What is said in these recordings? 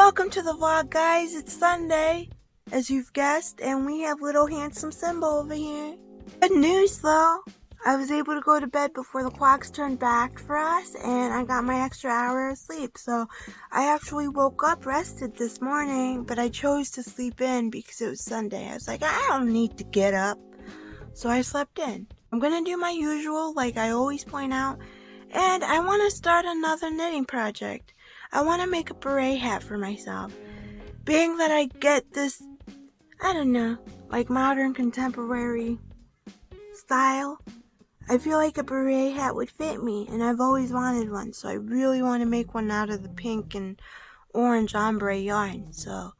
Welcome to the vlog, guys. It's Sunday, as you've guessed, and we have little handsome Simba over here. Good news, though. I was able to go to bed before the clocks turned back for us, and I got my extra hour of sleep. So I actually woke up rested this morning, but I chose to sleep in because it was Sunday. I was like, I don't need to get up. So I slept in. I'm going to do my usual, like I always point out, and I want to start another knitting project. I want to make a beret hat for myself. Being that I get this, I don't know, like modern contemporary style, I feel like a beret hat would fit me, and I've always wanted one, so I really want to make one out of the pink and orange ombre yarn, so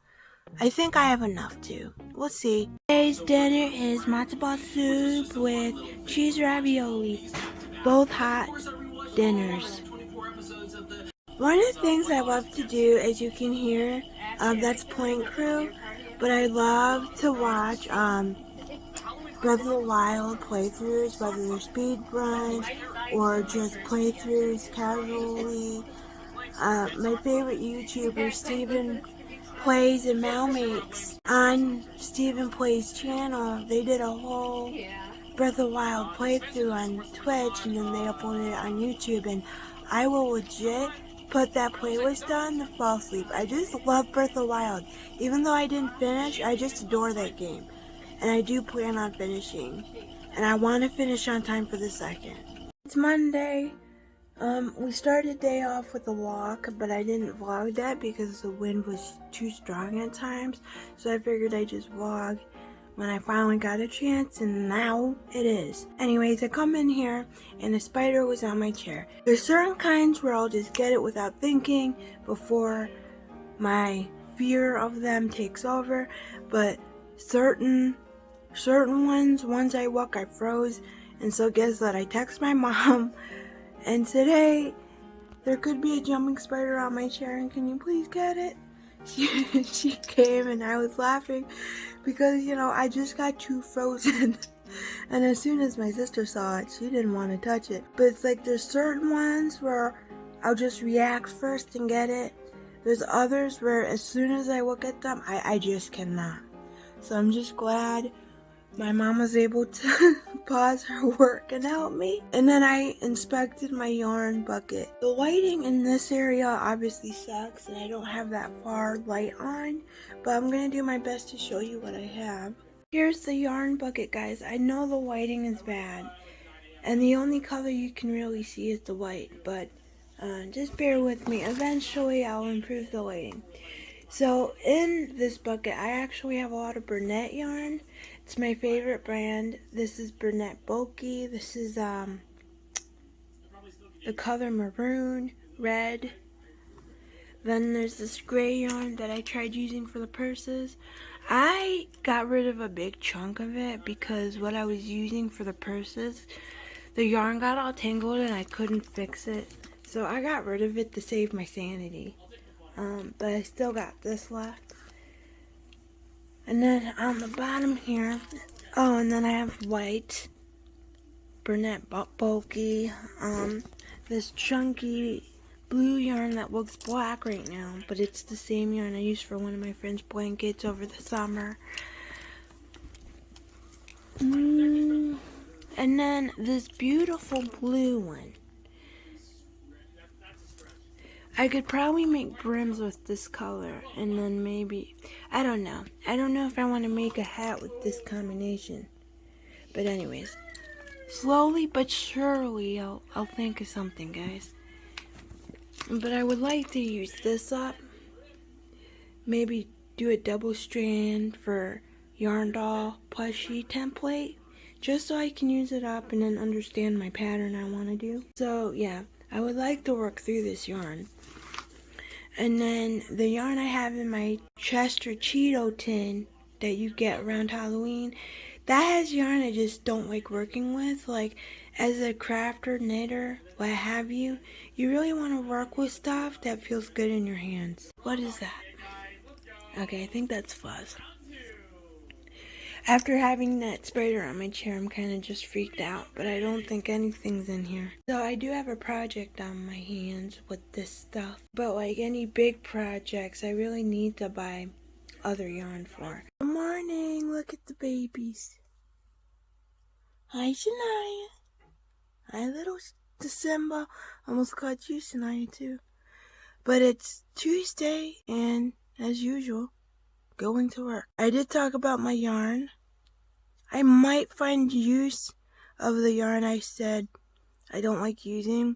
I think I have enough to. We'll see. Today's dinner is matzo ball soup with cheese ravioli, both hot dinners. One of the things I love to do, as you can hear, that's Point Crew, but I love to watch Breath of the Wild playthroughs, whether they're speed runs or just playthroughs casually. My favorite YouTuber, Steven Plays and Mal Makes, on Steven Plays channel, they did a whole Breath of the Wild playthrough on Twitch, and then they uploaded it on YouTube, and I will legit put that playlist on to fall asleep. I just love Breath of the Wild. Even though I didn't finish, I just adore that game. And I do plan on finishing. And I want to finish on time for the second. It's Monday. We started the day off with a walk, but I didn't vlog that because the wind was too strong at times. So I figured I'd just vlog when I finally got a chance, and now it is. Anyways, I come in here and a spider was on my chair. There's certain kinds where I'll just get it without thinking before my fear of them takes over, but certain ones I woke, I froze, and so guess what? I text my mom and said, hey, there could be a jumping spider on my chair, and can you please get it? She came, and I was laughing because, you know, I just got too frozen. And as soon as my sister saw it, she didn't want to touch it. But it's like there's certain ones where I'll just react first and get it. There's others where as soon as I look at them, I just cannot. So I'm just glad my mom was able to pause her work and help me. And then I inspected my yarn bucket. The lighting in this area obviously sucks, and I don't have that far light on, but I'm gonna do my best to show you what I have. Here's the yarn bucket, guys. I know the lighting is bad, and the only color you can really see is the white, but just bear with me. Eventually I'll improve the lighting. So in this bucket, I actually have a lot of Burnett yarn. It's my favorite brand. This is Burnett Bulky. This is the color maroon, red. Then there's this gray yarn that I tried using for the purses. I got rid of a big chunk of it because what I was using for the purses, the yarn got all tangled and I couldn't fix it. So I got rid of it to save my sanity. But I still got this left. And then on the bottom here, oh, and then I have white, Burnett Bulky, this chunky blue yarn that looks black right now, but it's the same yarn I used for one of my friend's blankets over the summer. And then this beautiful blue one. I could probably make brims with this color, and then maybe, I don't know if I want to make a hat with this combination. But anyways, slowly but surely I'll think of something, guys. But I would like to use this up, maybe do a double strand for yarn doll plushie template, just so I can use it up and then understand my pattern I want to do. So yeah, I would like to work through this yarn. And then the yarn I have in my Chester Cheeto tin that you get around Halloween, that has yarn I just don't like working with. Like, as a crafter, knitter, what have you, you really want to work with stuff that feels good in your hands. What is that? Okay, I think that's fuzz. After having that spider on my chair, I'm kind of just freaked out, but I don't think anything's in here. So I do have a project on my hands with this stuff, but like any big projects, I really need to buy other yarn for. Good morning, look at the babies. Hi, Shania. Hi, little December. Almost caught you, Shania, too. But it's Tuesday, and as usual, going to work. I did talk about my yarn. I might find use of the yarn I said I don't like using,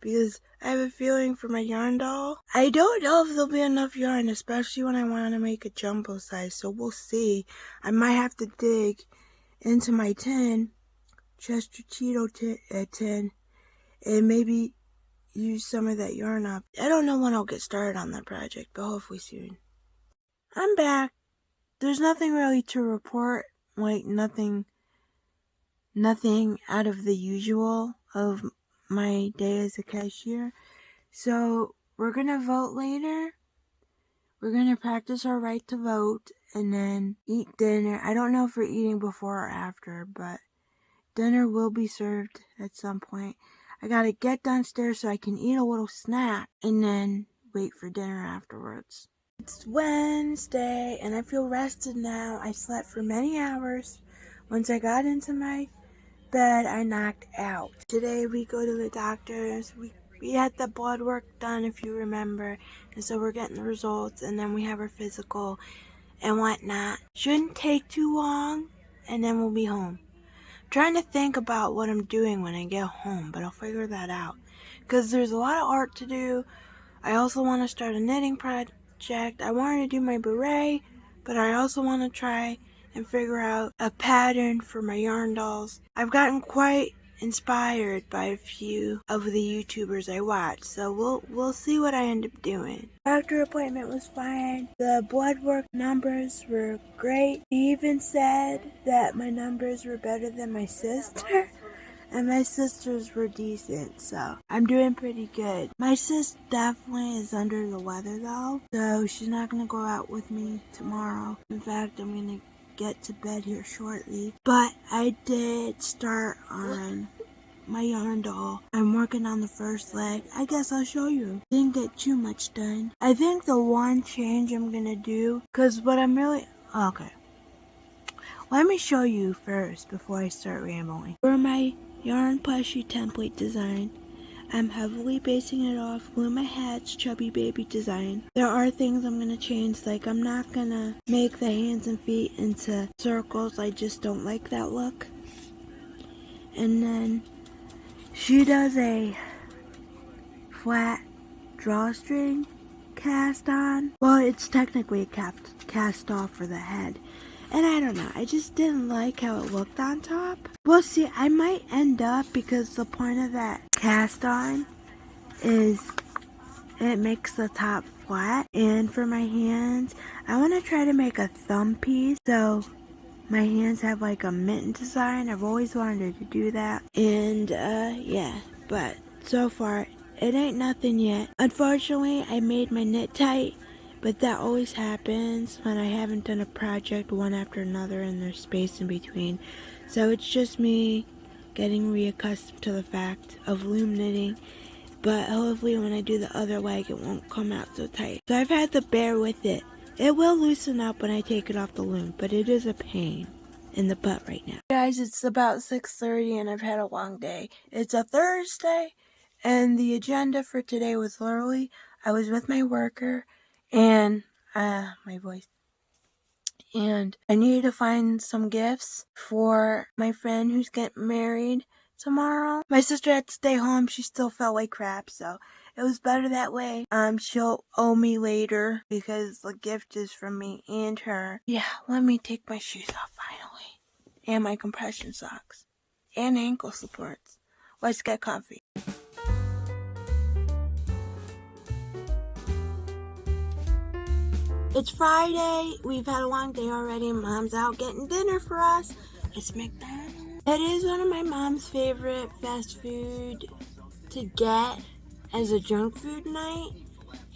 because I have a feeling for my yarn doll. I don't know if there'll be enough yarn, especially when I want to make a jumbo size, so we'll see. I might have to dig into my tin, Chester Cheeto tin, and maybe use some of that yarn up. I don't know when I'll get started on that project, but hopefully soon. I'm back. There's nothing really to report, like nothing out of the usual of my day as a cashier. So we're gonna vote later. We're gonna practice our right to vote and then eat dinner. I don't know if we're eating before or after, but dinner will be served at some point. I gotta get downstairs so I can eat a little snack and then wait for dinner afterwards. It's Wednesday and I feel rested now. I slept for many hours. Once I got into my bed, I knocked out. Today we go to the doctor's. We had the blood work done, if you remember, and so we're getting the results, and then we have our physical and whatnot. Shouldn't take too long, and then we'll be home. Trying to think about what I'm doing when I get home, but I'll figure that out, because there's a lot of art to do. I also want to start a knitting project. I wanted to do my beret, but I also want to try and figure out a pattern for my yarn dolls. I've gotten quite inspired by a few of the YouTubers I watch, so we'll see what I end up doing. Doctor appointment was fine. The blood work numbers were great. He even said that my numbers were better than my sister. And my sisters were decent, so I'm doing pretty good. My sis definitely is under the weather though, so she's not gonna go out with me tomorrow. In fact, I'm gonna get to bed here shortly. But I did start on my yarn doll. I'm working on the first leg. I guess I'll show you. Didn't get too much done. I think the one change I'm gonna do, cause what I'm really, okay. Let me show you first before I start rambling. For my yarn plushie template design, I'm heavily basing it off Luma Hat's Chubby Baby design. There are things I'm going to change, like I'm not going to make the hands and feet into circles. I just don't like that look. And then she does a flat drawstring cast on. Well, it's technically a cast off for the head. And I don't know, I just didn't like how it looked on top. We'll see, I might end up, because the point of that cast on is it makes the top flat. And for my hands, I want to try to make a thumb piece, so my hands have like a mitten design. I've always wanted to do that. And yeah, but so far, it ain't nothing yet. Unfortunately, I made my knit tight. But that always happens when I haven't done a project one after another and there's space in between. So it's just me getting reaccustomed to the fact of loom knitting. But hopefully when I do the other leg, it won't come out so tight. So I've had to bear with it. It will loosen up when I take it off the loom, but it is a pain in the butt right now. Guys, it's about 6:30 and I've had a long day. It's a Thursday and the agenda for today was literally, I was with my worker and my voice, and I needed to find some gifts for my friend who's getting married tomorrow. My sister had to stay home. She still felt like crap, so it was better that way. She'll owe me later because the gift is from me and her. Yeah, let me take my shoes off finally, and my compression socks and ankle supports. Let's get coffee. It's Friday. We've had a long day already. Mom's out getting dinner for us. It's McDonald's. It is one of my mom's favorite fast food to get as a junk food night.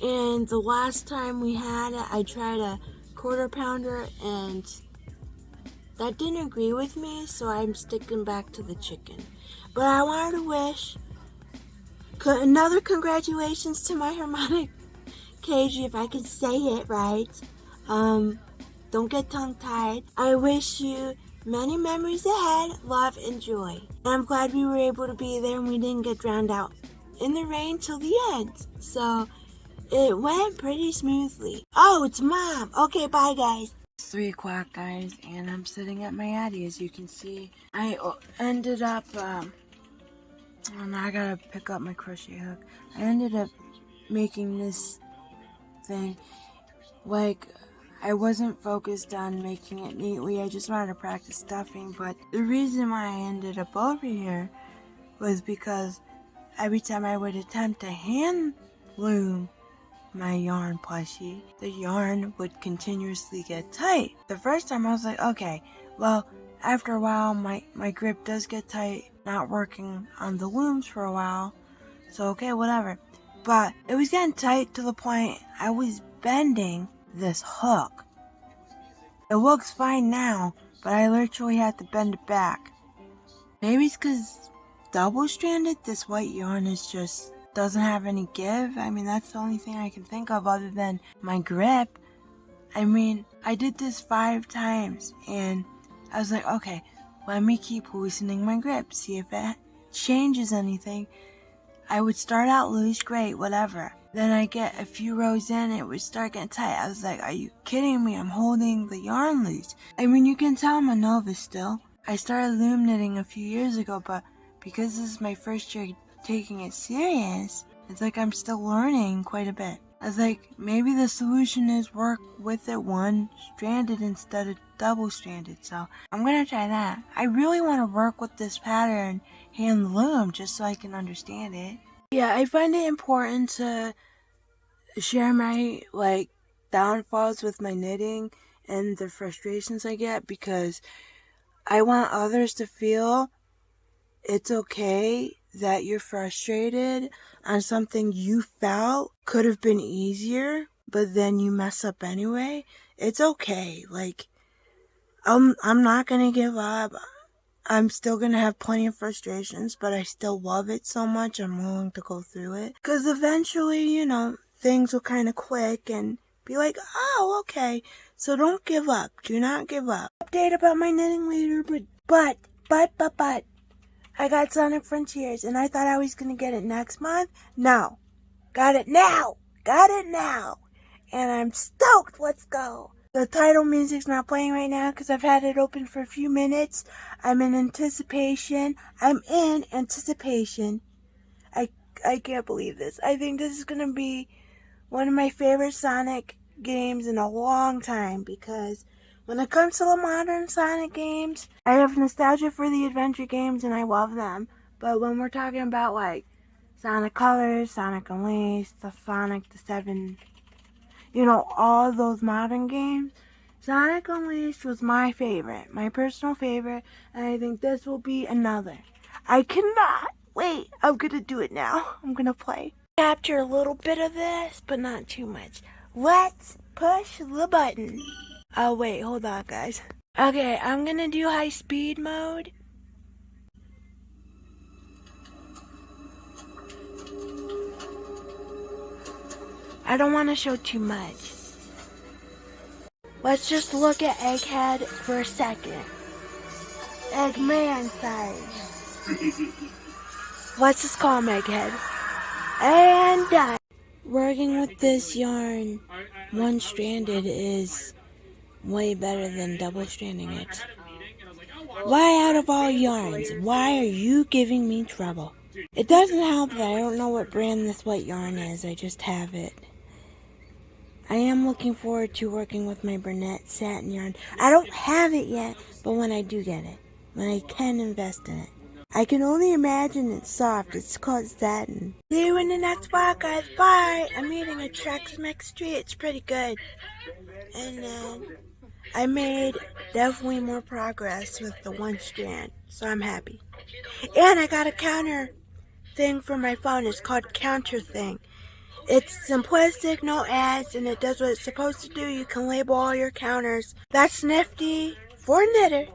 And the last time we had it, I tried a quarter pounder and that didn't agree with me, so I'm sticking back to the chicken. But I wanted to wish another congratulations to my harmonic KG, if I can say it right. Don't get tongue-tied. I wish you many memories ahead, love, and joy. And I'm glad we were able to be there and we didn't get drowned out in the rain till the end. So it went pretty smoothly. Oh, it's Mom. Okay, bye, guys. It's 3 o'clock, guys, and I'm sitting at my Addy. As you can see, I ended up, oh, now I gotta pick up my crochet hook. I ended up making this thing, like, I wasn't focused on making it neatly. I just wanted to practice stuffing, but the reason why I ended up over here was because every time I would attempt to hand loom my yarn plushie, the yarn would continuously get tight. The first time I was like, okay, well, after a while my grip does get tight, not working on the looms for a while, so okay, whatever. But it was getting tight to the point I was bending this hook. It looks fine now, but I literally had to bend it back. Maybe it's because double-stranded, this white yarn is just doesn't have any give. I mean, that's the only thing I can think of other than my grip. I mean, I did this 5 times and I was like, okay, let me keep loosening my grip, see if it changes anything. I would start out loose, great, whatever. Then I get a few rows in, it would start getting tight. I was like, are you kidding me? I'm holding the yarn loose. I mean, you can tell I'm a novice still. I started loom knitting a few years ago, but because this is my first year taking it serious, it's like I'm still learning quite a bit. I was like, maybe the solution is work with it one-stranded instead of double-stranded, so I'm gonna try that. I really want to work with this pattern hand loom just so I can understand it. Yeah, I find it important to share my, downfalls with my knitting and the frustrations I get, because I want others to feel it's okay that you're frustrated on something you felt could have been easier, but then you mess up anyway. It's okay. I'm not gonna give up. I'm still gonna have plenty of frustrations, but I still love it so much I'm willing to go through it. 'Cause eventually, things will kind of click and be like, oh, okay. So don't give up. Do not give up. Update about my knitting later, but, I got Sonic Frontiers and I thought I was gonna get it next month. No. Got it now. And I'm stoked. Let's go. The title music's not playing right now because I've had it open for a few minutes. I'm in anticipation. I can't believe this. I think this is going to be one of my favorite Sonic games in a long time, because when it comes to the modern Sonic games, I have nostalgia for the adventure games and I love them. But when we're talking about Sonic Colors, Sonic Unleashed, the Sonic the 7, all those modern games, Sonic Unleashed was my favorite, my personal favorite, and I think this will be another. I cannot wait. I'm gonna do it now. I'm gonna play. Capture a little bit of this, but not too much. Let's push the button. Oh wait, hold on guys. Okay, I'm gonna do high speed mode. I don't want to show too much. Let's just look at Egghead for a second. Eggman size. Let's just call him Egghead. And done. Working with this yarn one-stranded is way better than double-stranding it. Why out of all yarns? Why are you giving me trouble? It doesn't help that I don't know what brand this white yarn is. I just have it. I am looking forward to working with my Burnett satin yarn. I don't have it yet, but when I do get it, when I can invest in it, I can only imagine it's soft. It's called satin. See you in the next vlog, guys. Bye. I'm eating a Trex Mix treat. It's pretty good. And then I made definitely more progress with the one strand, so I'm happy. And I got a counter thing for my phone. It's called Counter Thing. It's simplistic, no ads, and it does what it's supposed to do. You can label all your counters. That's nifty for a knitter.